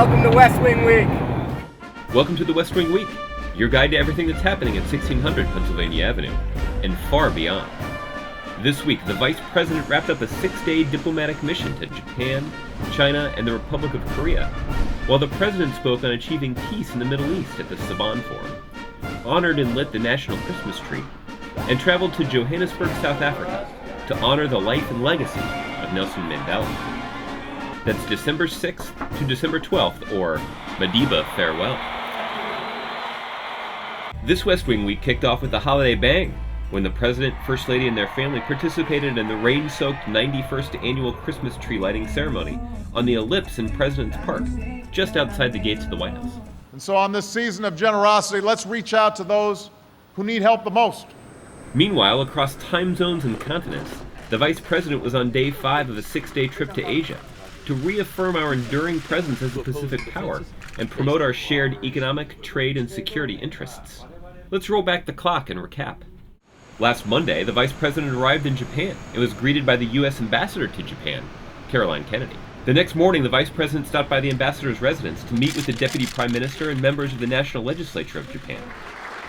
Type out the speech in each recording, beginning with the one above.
Welcome to West Wing Week. Welcome to the West Wing Week, your guide to everything that's happening at 1600 Pennsylvania Avenue, and far beyond. This week, the Vice President wrapped up a 6-day diplomatic mission to Japan, China, and the Republic of Korea, while the President spoke on achieving peace in the Middle East at the Saban Forum, honored and lit the national Christmas tree, and traveled to Johannesburg, South Africa, to honor the life and legacy of Nelson Mandela. That's December 6th to December 12th, or Madiba farewell. This West Wing Week kicked off with a holiday bang, when the President, First Lady, and their family participated in the rain-soaked 91st annual Christmas tree lighting ceremony on the Ellipse in President's Park, just outside the gates of the White House. And so on this season of generosity, let's reach out to those who need help the most. Meanwhile, across time zones and continents, the Vice President was on day 5 of a 6-day trip to Asia to reaffirm our enduring presence as a Pacific power and promote our shared economic, trade, and security interests. Let's roll back the clock and recap. Last Monday, the Vice President arrived in Japan and was greeted by the U.S. Ambassador to Japan, Caroline Kennedy. The next morning, the Vice President stopped by the Ambassador's residence to meet with the Deputy Prime Minister and members of the National Legislature of Japan.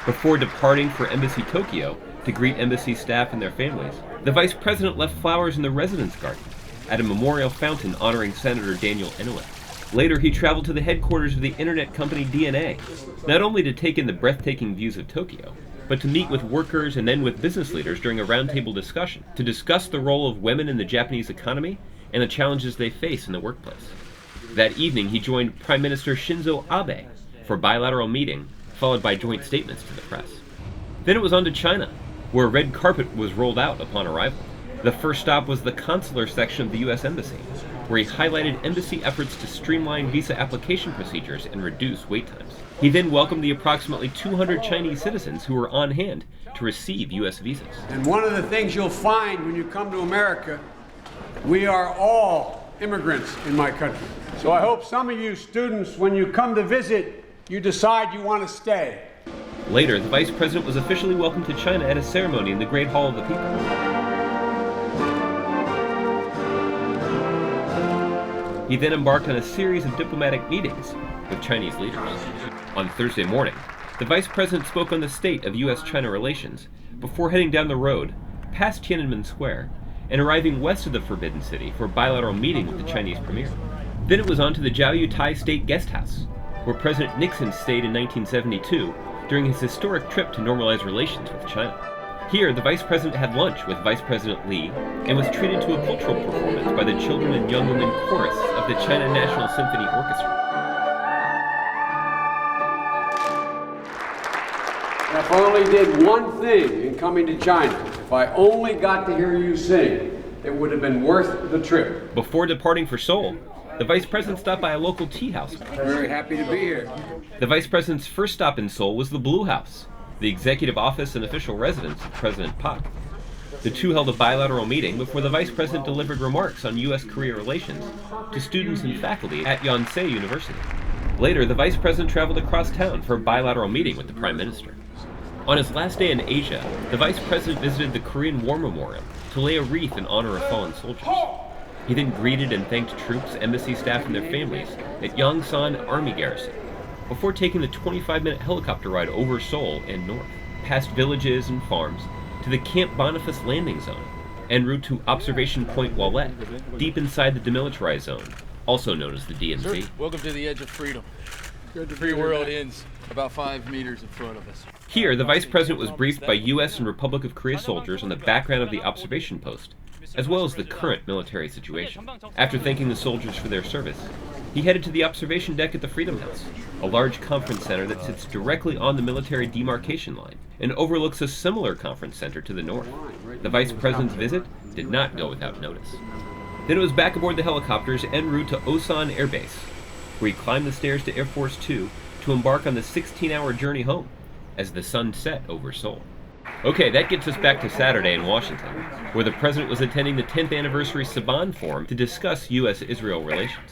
Before departing for Embassy Tokyo to greet embassy staff and their families, the Vice President left flowers in the residence garden at a memorial fountain honoring Senator Daniel Inouye. Later, he traveled to the headquarters of the internet company DNA, not only to take in the breathtaking views of Tokyo, but to meet with workers and then with business leaders during a roundtable discussion to discuss the role of women in the Japanese economy and the challenges they face in the workplace. That evening, he joined Prime Minister Shinzo Abe for a bilateral meeting, followed by joint statements to the press. Then it was on to China, where a red carpet was rolled out upon arrival. The first stop was the consular section of the U.S. Embassy, where he highlighted embassy efforts to streamline visa application procedures and reduce wait times. He then welcomed the approximately 200 Chinese citizens who were on hand to receive U.S. visas. And one of the things you'll find when you come to America, we are all immigrants in my country. So I hope some of you students, when you come to visit, you decide you want to stay. Later, the Vice President was officially welcomed to China at a ceremony in the Great Hall of the People. He then embarked on a series of diplomatic meetings with Chinese leaders. On Thursday morning, the Vice President spoke on the state of U.S.-China relations before heading down the road, past Tiananmen Square, and arriving west of the Forbidden City for a bilateral meeting with the Chinese premier. Then it was on to the Jiaoyutai State Guest House, where President Nixon stayed in 1972 during his historic trip to normalize relations with China. Here, the Vice President had lunch with Vice President Li and was treated to a cultural performance by the Children and Young Women Chorus of the China National Symphony Orchestra. If I only did one thing in coming to China, if I only got to hear you sing, it would have been worth the trip. Before departing for Seoul, the Vice President stopped by a local tea house. Very happy to be here. The Vice President's first stop in Seoul was the Blue House, the executive office and official residence of President Park. The two held a bilateral meeting before the Vice President delivered remarks on U.S.-Korea relations to students and faculty at Yonsei University. Later, the Vice President traveled across town for a bilateral meeting with the Prime Minister. On his last day in Asia, the Vice President visited the Korean War Memorial to lay a wreath in honor of fallen soldiers. He then greeted and thanked troops, embassy staff, and their families at Yongsan Army Garrison, before taking the 25-minute helicopter ride over Seoul and north, past villages and farms, to the Camp Boniface landing zone, en route to Observation Point Wallet, deep inside the demilitarized zone, also known as the DMZ. Welcome to the edge of freedom. The free world ends about 5 meters in front of us. Here, the Vice President was briefed by U.S. and Republic of Korea soldiers on the background of the observation post, as well as the current military situation. After thanking the soldiers for their service, he headed to the observation deck at the Freedom House, a large conference center that sits directly on the military demarcation line and overlooks a similar conference center to the north. The Vice President's visit did not go without notice. Then it was back aboard the helicopters en route to Osan Air Base, where he climbed the stairs to Air Force 2 to embark on the 16-hour journey home as the sun set over Seoul. Okay, that gets us back to Saturday in Washington, where the President was attending the 10th anniversary Saban Forum to discuss U.S.-Israel relations.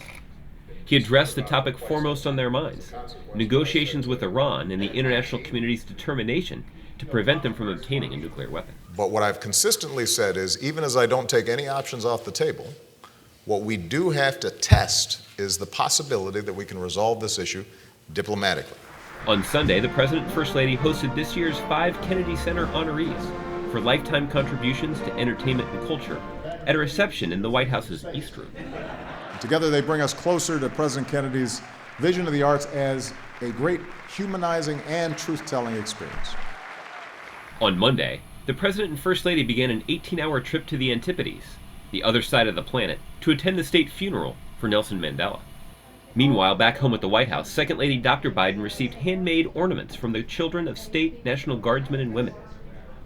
He addressed the topic foremost on their minds, negotiations with Iran and the international community's determination to prevent them from obtaining a nuclear weapon. But what I've consistently said is, even as I don't take any options off the table, What we do have to test is the possibility that we can resolve this issue diplomatically. On Sunday, the President and First Lady hosted this year's 5 Kennedy Center honorees for lifetime contributions to entertainment and culture at a reception in the White House's East Room. Together they bring us closer to President Kennedy's vision of the arts as a great humanizing and truth-telling experience. On Monday, the President and First Lady began an 18-hour trip to the Antipodes, the other side of the planet, to attend the state funeral for Nelson Mandela. Meanwhile, back home at the White House, Second Lady Dr. Biden received handmade ornaments from the children of state National Guardsmen and women.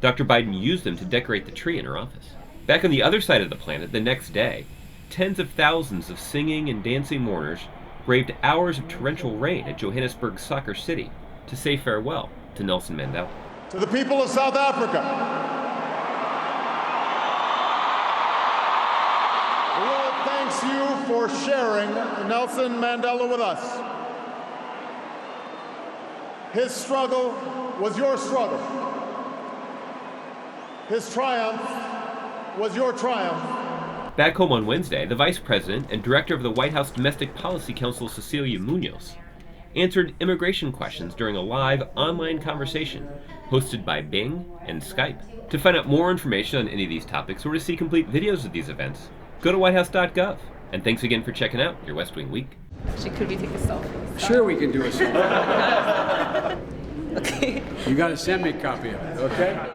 Dr. Biden used them to decorate the tree in her office. Back on the other side of the planet, the next day, tens of thousands of singing and dancing mourners braved hours of torrential rain at Johannesburg Soccer City to say farewell to Nelson Mandela. To the people of South Africa, the world thanks you for sharing Nelson Mandela with us. His struggle was your struggle. His triumph was your triumph. Back home on Wednesday, the Vice President and Director of the White House Domestic Policy Council, Cecilia Munoz, answered immigration questions during a live online conversation hosted by Bing and Skype. To find out more information on any of these topics or to see complete videos of these events, go to whitehouse.gov. And thanks again for checking out your West Wing Week. Actually, could we take a selfie? Sure, we can do a selfie. Okay. You got to send me a copy of it, okay?